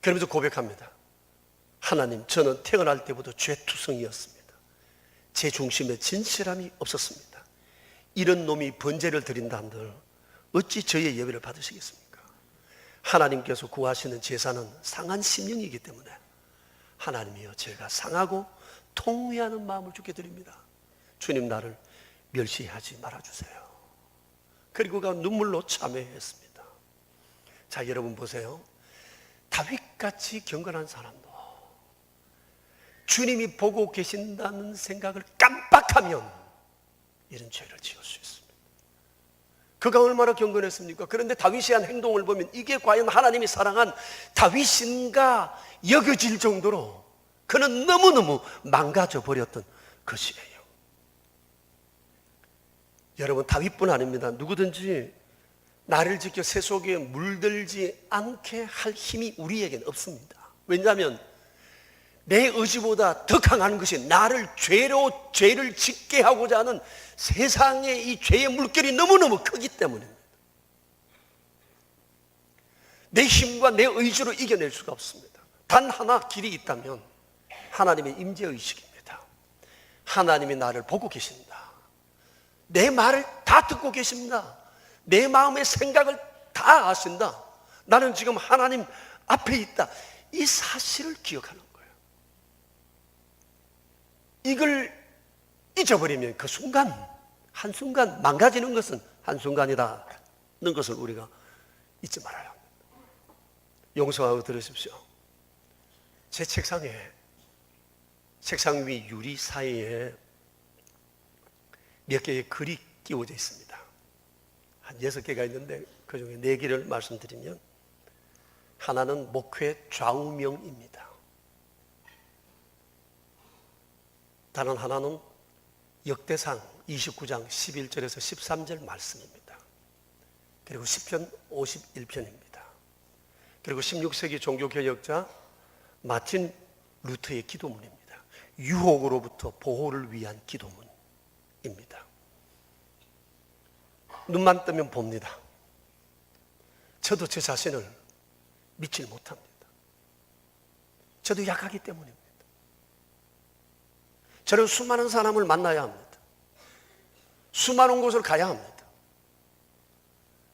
그러면서 고백합니다. 하나님, 저는 태어날 때부터 죄투성이었습니다. 제 중심에 진실함이 없었습니다. 이런 놈이 번제를 드린다 한들 어찌 저의 예배를 받으시겠습니까? 하나님께서 구하시는 제사는 상한 심령이기 때문에 하나님이여, 제가 상하고 통회하는 마음을 주께 드립니다. 주님, 나를 멸시하지 말아주세요. 그리고 그가 눈물로 참회했습니다. 자, 여러분 보세요. 다윗같이 경건한 사람도 주님이 보고 계신다는 생각을 깜빡하면 이런 죄를 지을 수 있습니다. 그가 얼마나 경건했습니까? 그런데 다윗이 한 행동을 보면 이게 과연 하나님이 사랑한 다윗인가 여겨질 정도로 그는 너무너무 망가져 버렸던 것이에요. 여러분, 다윗뿐 아닙니다. 누구든지 나를 지켜 새 속에 물들지 않게 할 힘이 우리에겐 없습니다. 왜냐하면 내 의지보다 더 강한 것이 나를 죄를 짓게 하고자 하는 세상의 이 죄의 물결이 너무너무 크기 때문입니다. 내 힘과 내 의지로 이겨낼 수가 없습니다. 단 하나 길이 있다면 하나님의 임재의식입니다. 하나님이 나를 보고 계신다. 내 말을 다 듣고 계십니다. 내 마음의 생각을 다 아신다. 나는 지금 하나님 앞에 있다. 이 사실을 기억하는 거예요. 이걸 잊어버리면 그 순간, 한순간 망가지는 것은 한순간이다는 것을 우리가 잊지 말아야 합니다. 용서하고 들으십시오. 제 책상 위 유리 사이에 몇 개의 글이 끼워져 있습니다. 한 6개가 있는데 그 중에 4개를 말씀드리면, 하나는 목회 좌우명입니다. 다른 하나는 역대상 29장 11절에서 13절 말씀입니다. 그리고 시편 51편입니다. 그리고 16세기 종교개혁자 마틴 루터의 기도문입니다. 유혹으로부터 보호를 위한 기도문입니다. 눈만 뜨면 봅니다. 저도 제 자신을 믿질 못합니다. 저도 약하기 때문입니다. 저는 수많은 사람을 만나야 합니다. 수많은 곳을 가야 합니다.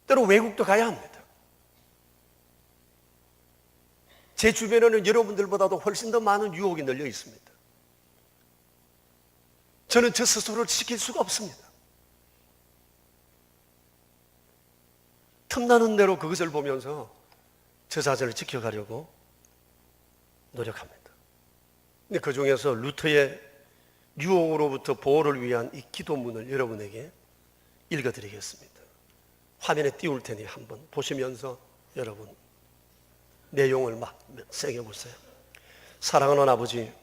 때로 외국도 가야 합니다. 제 주변에는 여러분들보다도 훨씬 더 많은 유혹이 널려 있습니다. 저는 저 스스로를 지킬 수가 없습니다. 틈나는 대로 그것을 보면서 저 자신을 지켜가려고 노력합니다. 근데 그 중에서 루터의 유혹으로부터 보호를 위한 이 기도문을 여러분에게 읽어드리겠습니다. 화면에 띄울 테니 한번 보시면서 여러분 내용을 새겨보세요. 사랑하는 아버지,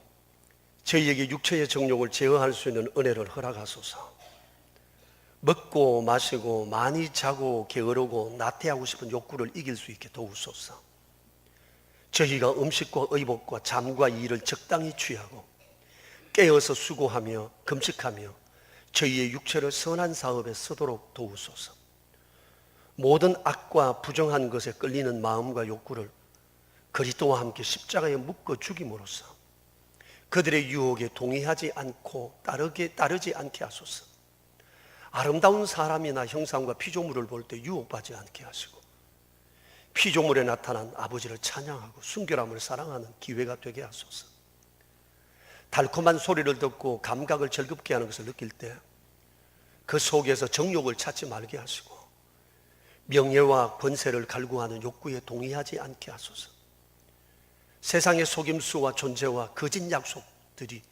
저희에게 육체의 정욕을 제어할 수 있는 은혜를 허락하소서. 먹고 마시고 많이 자고 게으르고 나태하고 싶은 욕구를 이길 수 있게 도우소서. 저희가 음식과 의복과 잠과 일을 적당히 취하고 깨어서 수고하며 금식하며 저희의 육체를 선한 사업에 쓰도록 도우소서. 모든 악과 부정한 것에 끌리는 마음과 욕구를 그리스도와 함께 십자가에 묶어 죽임으로써 그들의 유혹에 동의하지 않고 따르지 않게 하소서. 아름다운 사람이나 형상과 피조물을 볼 때 유혹받지 않게 하시고 피조물에 나타난 아버지를 찬양하고 순결함을 사랑하는 기회가 되게 하소서. 달콤한 소리를 듣고 감각을 즐겁게 하는 것을 느낄 때 그 속에서 정욕을 찾지 말게 하시고 명예와 권세를 갈구하는 욕구에 동의하지 않게 하소서. 세상의 속임수와 존재와 거짓 약속들이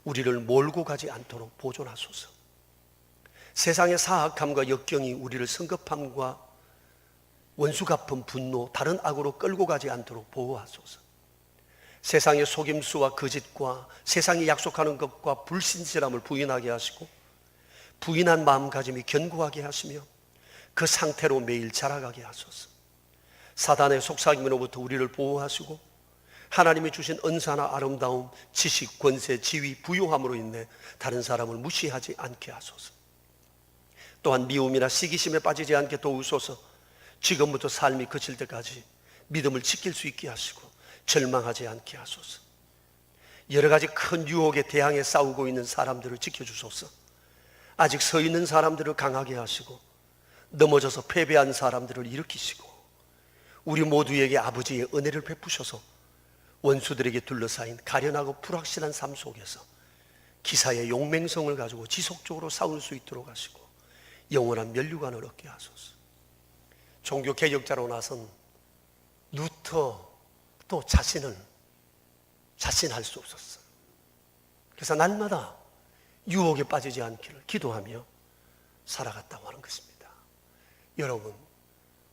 우리를 몰고 가지 않도록 보존하소서. 세상의 사악함과 역경이 우리를 성급함과 원수 갚은 분노, 다른 악으로 끌고 가지 않도록 보호하소서. 세상의 속임수와 거짓과 세상이 약속하는 것과 불신실함을 부인하게 하시고 부인한 마음가짐이 견고하게 하시며 그 상태로 매일 자라가게 하소서. 사단의 속삭임으로부터 우리를 보호하시고 하나님이 주신 은사나 아름다움, 지식, 권세, 지위, 부유함으로 인해 다른 사람을 무시하지 않게 하소서. 또한 미움이나 시기심에 빠지지 않게 도우소서. 지금부터 삶이 그칠 때까지 믿음을 지킬 수 있게 하시고 절망하지 않게 하소서. 여러 가지 큰 유혹에 대항해 싸우고 있는 사람들을 지켜주소서. 아직 서 있는 사람들을 강하게 하시고 넘어져서 패배한 사람들을 일으키시고 우리 모두에게 아버지의 은혜를 베푸셔서 원수들에게 둘러싸인 가련하고 불확실한 삶 속에서 기사의 용맹성을 가지고 지속적으로 싸울 수 있도록 하시고 영원한 면류관을 얻게 하소서. 종교 개혁자로 나선 루터도 자신을 자신할 수 없었어요. 그래서 날마다 유혹에 빠지지 않기를 기도하며 살아갔다고 하는 것입니다. 여러분,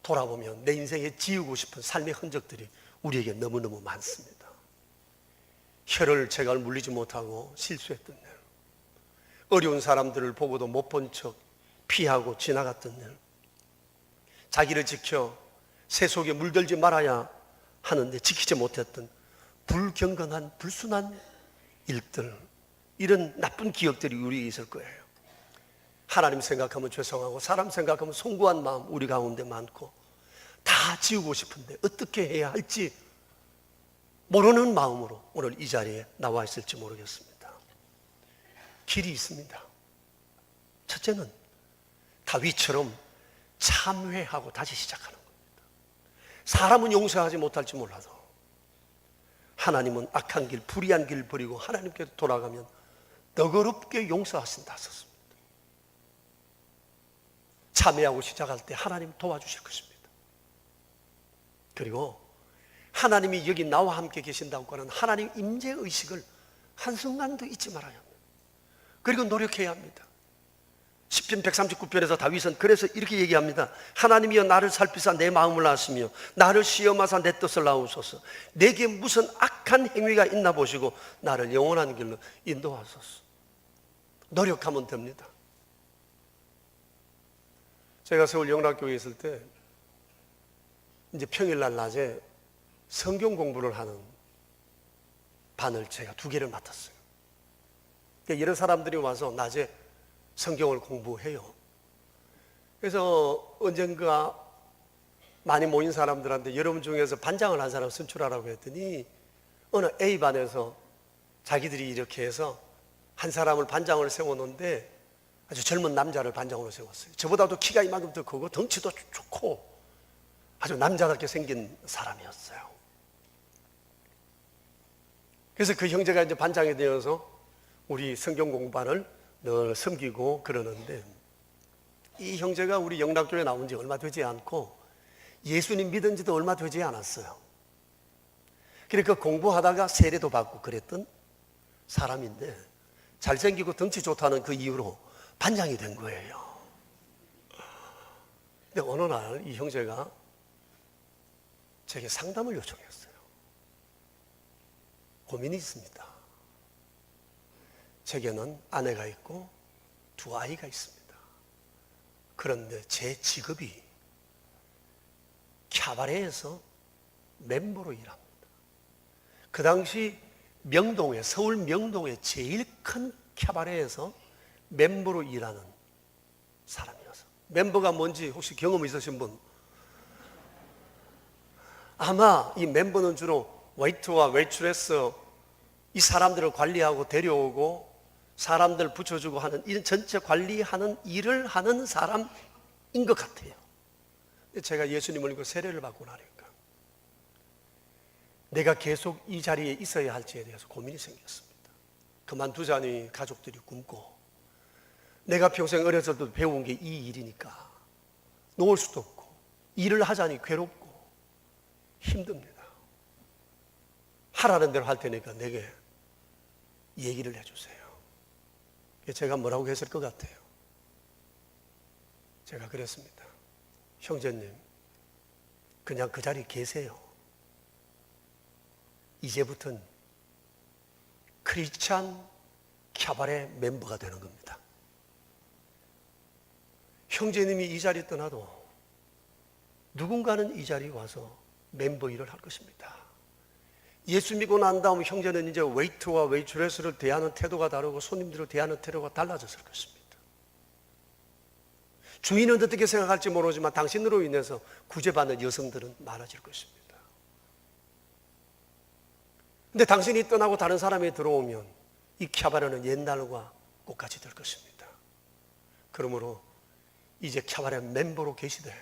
돌아보면 내 인생에 지우고 싶은 삶의 흔적들이 우리에게 너무너무 많습니다. 혀를 제가 물리지 못하고 실수했던 일, 어려운 사람들을 보고도 못 본 척 피하고 지나갔던 일, 자기를 지켜 새 속에 물들지 말아야 하는데 지키지 못했던 불경건한 불순한 일들, 이런 나쁜 기억들이 우리에 있을 거예요. 하나님 생각하면 죄송하고 사람 생각하면 송구한 마음 우리 가운데 많고, 다 지우고 싶은데 어떻게 해야 할지 모르는 마음으로 오늘 이 자리에 나와 있을지 모르겠습니다. 길이 있습니다. 첫째는 다윗처럼 참회하고 다시 시작하는 겁니다. 사람은 용서하지 못할지 몰라도 하나님은 악한 길, 불의한 길 버리고 하나님께로 돌아가면 너그럽게 용서하신다 하셨습니다. 참회하고 시작할 때 하나님 도와주실 것입니다. 그리고 하나님이 여기 나와 함께 계신다고 하는 하나님 임재의식을 한순간도 잊지 말아야 합니다. 그리고 노력해야 합니다. 시편 139편에서 다윗은 그래서 이렇게 얘기합니다. 하나님이여 나를 살피사 내 마음을 아시며 나를 시험하사 내 뜻을 아우소서. 내게 무슨 악한 행위가 있나 보시고 나를 영원한 길로 인도하소서. 노력하면 됩니다. 제가 서울 영락교회에 있을 때 이제 평일날 낮에 성경 공부를 하는 반을 제가 2개를 맡았어요. 그러니까 이런 사람들이 와서 낮에 성경을 공부해요. 그래서 언젠가 많이 모인 사람들한테 여러분 중에서 반장을 한 사람 선출하라고 했더니 어느 A반에서 자기들이 이렇게 해서 한 사람을 반장을 세워놓는데 아주 젊은 남자를 반장으로 세웠어요. 저보다도 키가 이만큼 더 크고 덩치도 좋고 아주 남자답게 생긴 사람이었어요. 그래서 그 형제가 이제 반장이 되어서 우리 성경 공부반을 늘 섬기고 그러는데, 이 형제가 우리 영락교회 나온 지 얼마 되지 않고 예수님 믿은 지도 얼마 되지 않았어요. 그러니까 공부하다가 세례도 받고 그랬던 사람인데 잘생기고 덩치 좋다는 그 이유로 반장이 된 거예요. 근데 어느 날 이 형제가 제게 상담을 요청했어요. 고민이 있습니다. 제게는 아내가 있고 2 아이가 있습니다. 그런데 제 직업이 캬바레에서 멤버로 일합니다. 그 당시 명동에, 서울 명동에 제일 큰 캬바레에서 멤버로 일하는 사람이어서. 멤버가 뭔지 혹시 경험 있으신 분? 아마 이 멤버는 주로 웨이터와 웨이트레스, 이 사람들을 관리하고 데려오고 사람들 붙여주고 하는 이런 전체 관리하는 일을 하는 사람인 것 같아요. 제가 예수님을 믿고 세례를 받고 나니까 내가 계속 이 자리에 있어야 할지에 대해서 고민이 생겼습니다. 그만두자니 가족들이 굶고, 내가 평생 어렸을 때도 배운 게 이 일이니까 놓을 수도 없고, 일을 하자니 괴롭고 힘듭니다. 하라는 대로 할 테니까 내게 얘기를 해주세요. 제가 뭐라고 했을 것 같아요? 제가 그랬습니다. 형제님, 그냥 그 자리에 계세요. 이제부터는 크리스찬 캬바레 멤버가 되는 겁니다. 형제님이 이 자리 떠나도 누군가는 이 자리에 와서 멤버 일을 할 것입니다. 예수 믿고 난 다음 형제는 이제 웨이트와 웨이트레스를 대하는 태도가 다르고 손님들을 대하는 태도가 달라졌을 것입니다. 주인은 어떻게 생각할지 모르지만 당신으로 인해서 구제받는 여성들은 많아질 것입니다. 근데 당신이 떠나고 다른 사람이 들어오면 이 캬바레는 옛날과 똑같이 될 것입니다. 그러므로 이제 캬바레 멤버로 계시되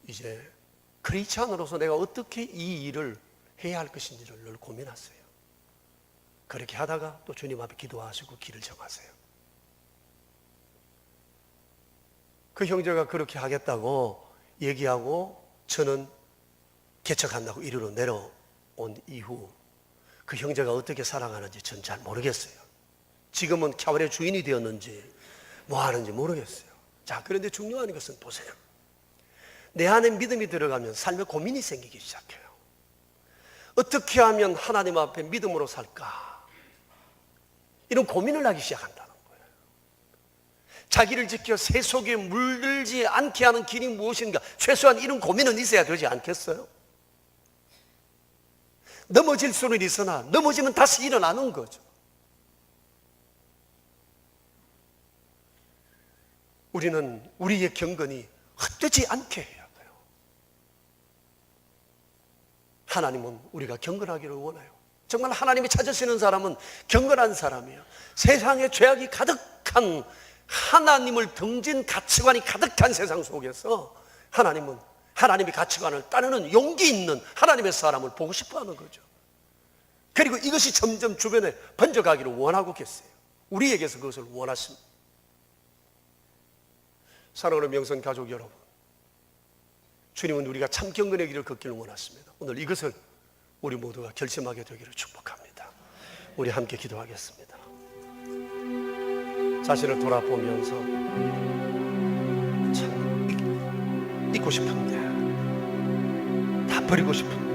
이제 크리스찬으로서 내가 어떻게 이 일을 해야 할 것인지를 늘 고민하세요. 그렇게 하다가 또 주님 앞에 기도하시고 길을 정하세요. 그 형제가 그렇게 하겠다고 얘기하고 저는 개척한다고 이리로 내려온 이후 그 형제가 어떻게 살아가는지 전 잘 모르겠어요. 지금은 캬발의 주인이 되었는지 뭐 하는지 모르겠어요. 자, 그런데 중요한 것은 보세요. 내 안에 믿음이 들어가면 삶에 고민이 생기기 시작해요. 어떻게 하면 하나님 앞에 믿음으로 살까? 이런 고민을 하기 시작한다는 거예요. 자기를 지켜 세속에 물들지 않게 하는 길이 무엇인가? 최소한 이런 고민은 있어야 되지 않겠어요? 넘어질 수는 있으나 넘어지면 다시 일어나는 거죠. 우리는 우리의 경건이 헛되지 않게 해야 돼요. 하나님은 우리가 경건하기를 원해요. 정말 하나님이 찾으시는 사람은 경건한 사람이에요. 세상에 죄악이 가득한, 하나님을 등진 가치관이 가득한 세상 속에서 하나님은 하나님의 가치관을 따르는 용기 있는 하나님의 사람을 보고 싶어 하는 거죠. 그리고 이것이 점점 주변에 번져가기를 원하고 계세요. 우리에게서 그것을 원하십니다. 사랑하는 명성 가족 여러분, 주님은 우리가 참 경건의 길을 걷기를 원하십니다. 오늘 이것을 우리 모두가 결심하게 되기를 축복합니다. 우리 함께 기도하겠습니다. 자신을 돌아보면서 참 잊고 싶은데, 다 버리고 싶은데,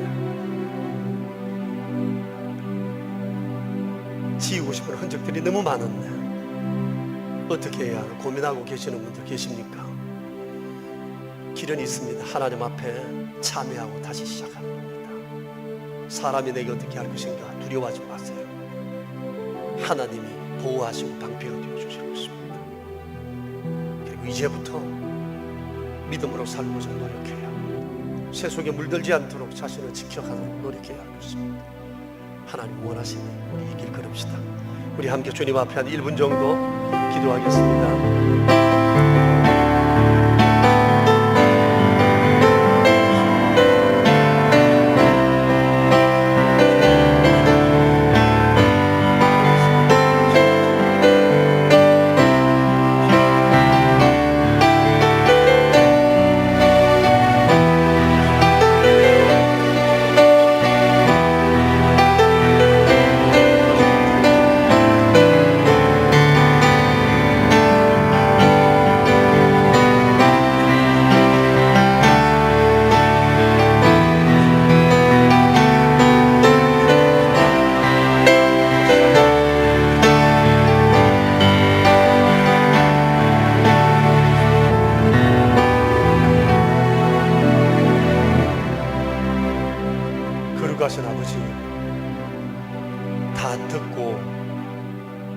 지우고 싶은 흔적들이 너무 많은데 어떻게 해야 하나 고민하고 계시는 분들 계십니까? 길은 있습니다. 하나님 앞에 참회하고 다시 시작하는 겁니다. 사람이 내게 어떻게 할 것인가 두려워하지 마세요. 하나님이 보호하시고 방패가 되어주실 것입니다. 그리고 이제부터 믿음으로 살고자 노력해야, 세속에 물들지 않도록 자신을 지켜가도록 노력해야 할 것입니다. 하나님 원하시니 우리 이 길 걸읍시다. 우리 함께 주님 앞에 한 1분 정도 기도하겠습니다. 거룩하신 아버지, 다 듣고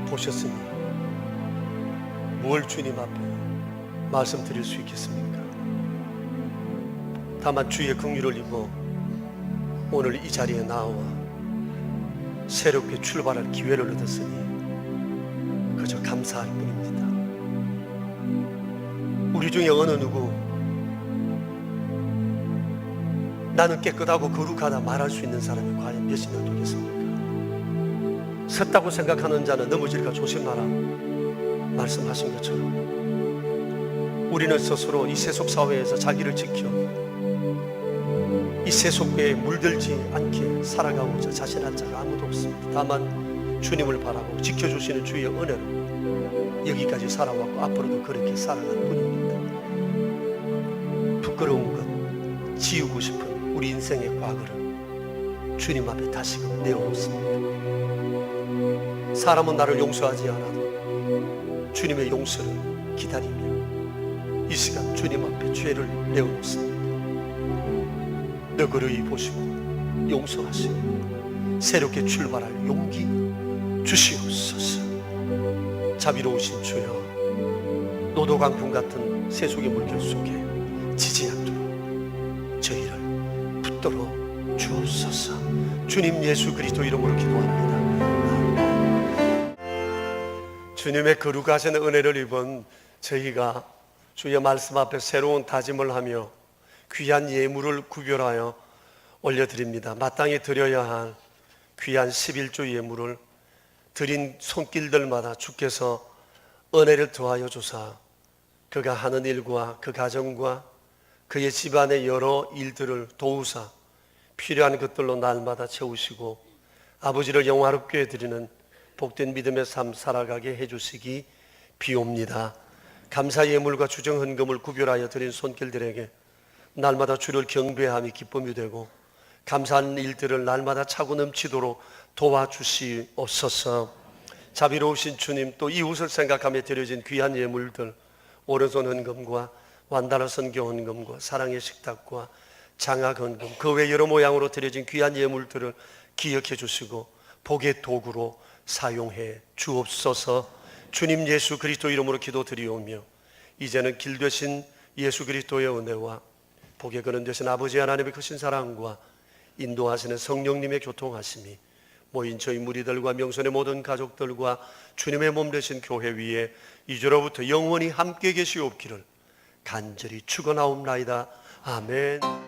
보셨으니 뭘 주님 앞에 말씀드릴 수 있겠습니까? 다만 주의 긍휼을 입어 오늘 이 자리에 나와 새롭게 출발할 기회를 얻었으니 그저 감사할 뿐입니다. 우리 중에 어느 누구 나는 깨끗하고 거룩하다 말할 수 있는 사람이 과연 몇이나 되겠습니까? 섰다고 생각하는 자는 넘어질까 조심하라 말씀하신 것처럼 우리는 스스로 이 세속 사회에서 자기를 지켜 이 세속에 물들지 않게 살아가고자 자신한 자가 아무도 없습니다. 다만 주님을 바라고 지켜주시는 주의 은혜로 여기까지 살아왔고 앞으로도 그렇게 살아갈 뿐입니다. 부끄러운 것, 지우고 싶은 우리 인생의 과거를 주님 앞에 다시금 내어놓습니다. 사람은 나를 용서하지 않아도 주님의 용서를 기다리며 이 시간 주님 앞에 죄를 내어놓습니다. 너그러이 보시고 용서하시고 새롭게 출발할 용기 주시옵소서. 자비로우신 주여, 노도강풍 같은 세속의 물결 속에 지지 않도록 저희를 붙들어 주옵소서. 주님 예수 그리스도 이름으로 기도합니다. 주님의 거룩하신 은혜를 입은 저희가 주의 말씀 앞에 새로운 다짐을 하며 귀한 예물을 구별하여 올려드립니다. 마땅히 드려야 할 귀한 11조 예물을 드린 손길들마다 주께서 은혜를 더하여 주사 그가 하는 일과 그 가정과 그의 집안의 여러 일들을 도우사 필요한 것들로 날마다 채우시고 아버지를 영화롭게 드리는 복된 믿음의 삶 살아가게 해주시기 비옵니다. 감사 예물과 주정 헌금을 구별하여 드린 손길들에게 날마다 주를 경배함이 기쁨이 되고 감사하는 일들을 날마다 차고 넘치도록 도와주시옵소서. 자비로우신 주님, 또 이웃을 생각하며 드려진 귀한 예물들, 오른손 헌금과 완달러 선교 헌금과 사랑의 식탁과 장학 헌금, 그 외 여러 모양으로 드려진 귀한 예물들을 기억해 주시고 복의 도구로 사용해 주옵소서. 주님 예수 그리스도 이름으로 기도드리오며 이제는 길 되신 예수 그리스도의 은혜와 복의 근원 되신 아버지 하나님의 크신 사랑과 인도하시는 성령님의 교통하심이 모인 저희 무리들과 명선의 모든 가족들과 주님의 몸 되신 교회 위에 이제로부터 영원히 함께 계시옵기를 간절히 축원하옵나이다. 아멘.